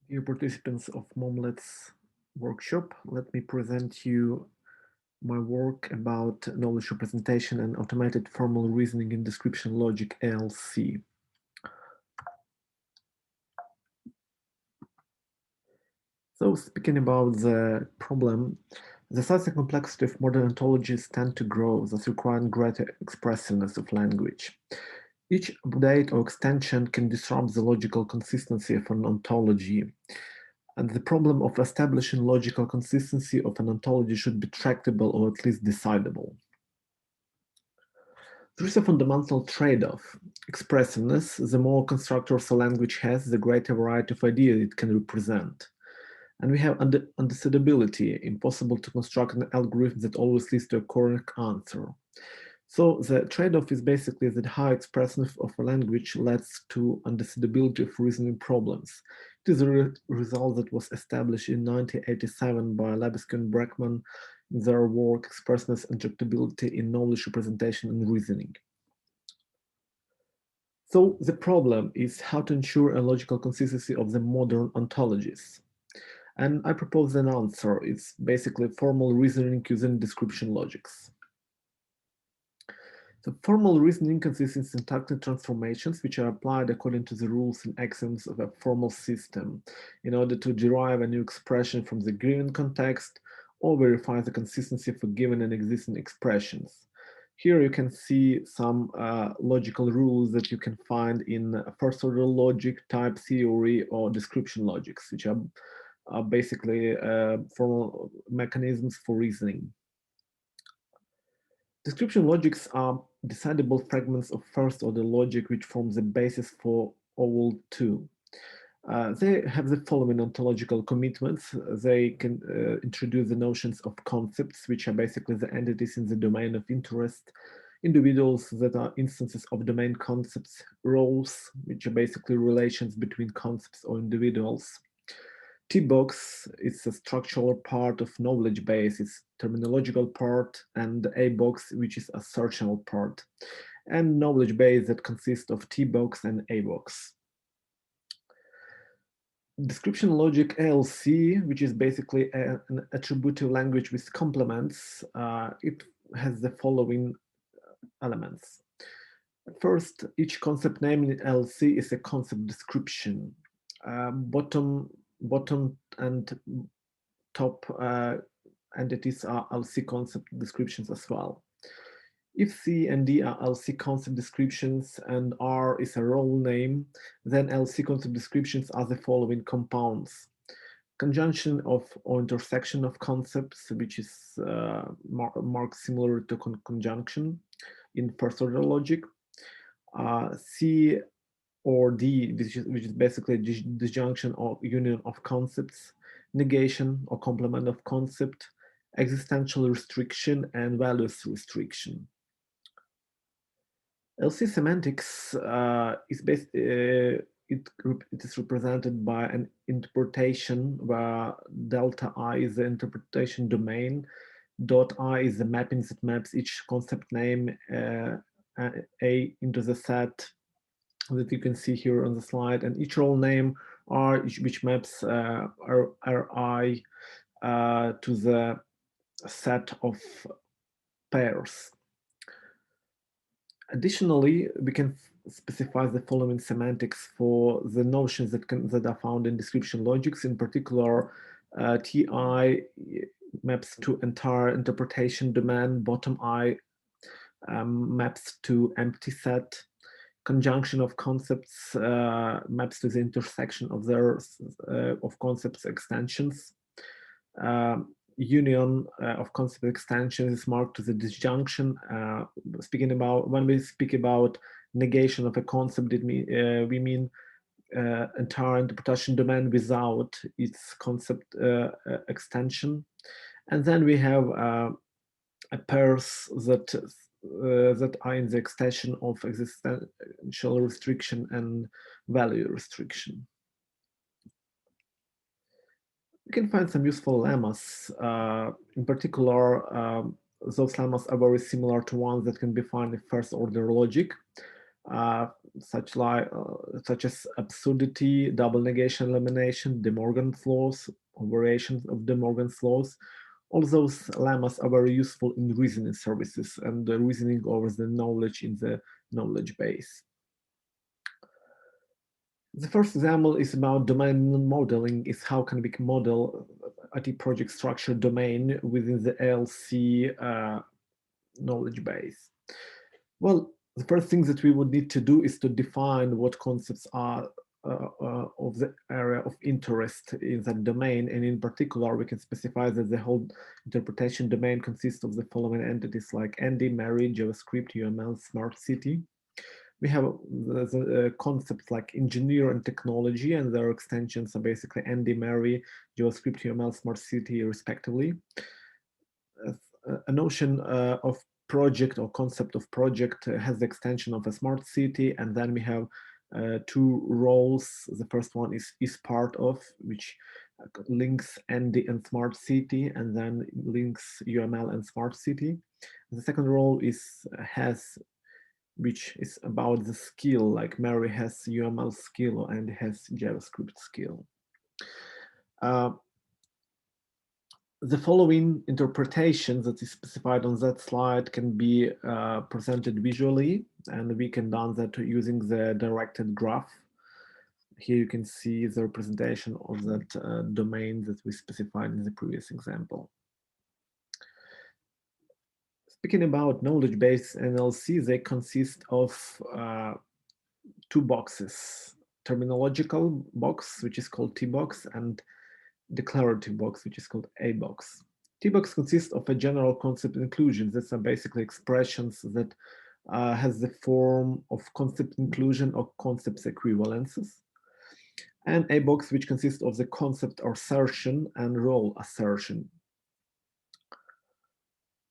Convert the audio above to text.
Dear participants of MoMLeT's workshop, let me present you my work about knowledge representation and automated formal reasoning in description logic ALC. So speaking about the problem, the size and complexity of modern ontologies tend to grow, thus requiring greater expressiveness of language. Each update or extension can disrupt the logical consistency of an ontology. And the problem of establishing logical consistency of an ontology should be tractable or at least decidable. There is a fundamental trade-off. Expressiveness, the more constructors a language has, the greater variety of ideas it can represent. And we have undecidability, impossible to construct an algorithm that always leads to a correct answer. So the trade-off is basically that high expressiveness of a language leads to undecidability of reasoning problems. It is a result that was established in 1987 by Lebesgue and Breckman in their work Expressiveness and Tractability in Knowledge Representation and Reasoning. So the problem is how to ensure a logical consistency of the modern ontologies. And I propose an answer. It's basically formal reasoning using description logics. So formal reasoning consists in syntactic transformations which are applied according to the rules and axioms of a formal system in order to derive a new expression from the given context or verify the consistency for given and existing expressions. Here you can see some logical rules that you can find in first order logic, type theory, or description logics, which are basically formal mechanisms for reasoning. Description logics are decidable fragments of first-order logic which form the basis for all two. They have the following ontological commitments. They can introduce the notions of concepts, which are basically the entities in the domain of interest, individuals that are instances of domain concepts, roles, which are basically relations between concepts or individuals. T-box is a structural part of knowledge base, it's terminological part, and A-box, which is a searchable part, and knowledge base that consists of T-box and A-box. Description logic ALC, which is basically an attributive language with complements, it has the following elements. First, each concept name in ALC is a concept description. Bottom and top entities are LC concept descriptions as well. If C and D are LC concept descriptions and R is a role name, then LC concept descriptions are the following compounds. Conjunction of or intersection of concepts, which is marked similar to conjunction in first order logic. C or D, which is basically a disjunction or union of concepts, negation or complement of concept, existential restriction, and values restriction. LC semantics is based. It is represented by an interpretation where delta I is the interpretation domain, dot I is the mapping that maps each concept name A into the set that you can see here on the slide, and each role name R, which maps Ri to the set of pairs. Additionally, we can specify the following semantics for the notions that are found in description logics. In particular, Ti maps to entire interpretation domain, bottom I maps to empty set, conjunction of concepts maps to the intersection of their of concepts extensions. Union of concept extensions is marked to the disjunction. When we speak about negation of a concept, we mean entire interpretation domain without its concept extension. And then we have pairs that are in the extension of existential restriction and value restriction. We can find some useful lemmas. In particular, those lemmas are very similar to ones that can be found in first order logic. such as absurdity, double negation elimination, De Morgan flaws, or variations of De Morgan flaws. All those lemmas are very useful in reasoning services and the reasoning over the knowledge in the knowledge base. The first example is about domain modeling, is how can we model IT project structure domain within the ALC knowledge base. Well, the first thing that we would need to do is to define what concepts are of the area of interest in that domain. And in particular, we can specify that the whole interpretation domain consists of the following entities like Andy, Mary, JavaScript, UML, Smart City. We have the concepts like engineer and technology, and their extensions are basically Andy, Mary, JavaScript, UML, Smart City, respectively. A notion of project or concept of project has the extension of a smart city, and then we have two roles. The first one is part of, which links Andy and smart city, and then links UML and smart city. The second role is has, which is about the skill, like Mary has UML skill and has JavaScript skill. The following interpretation that is specified on that slide can be presented visually, and we can do that using the directed graph. Here you can see the representation of that domain that we specified in the previous example. Speaking about knowledge base ALC, they consist of two boxes: terminological box, which is called T box, and declarative box, which is called A box. T box consists of a general concept inclusion. These are basically expressions that has the form of concept inclusion or concepts equivalences. And A box, which consists of the concept assertion and role assertion.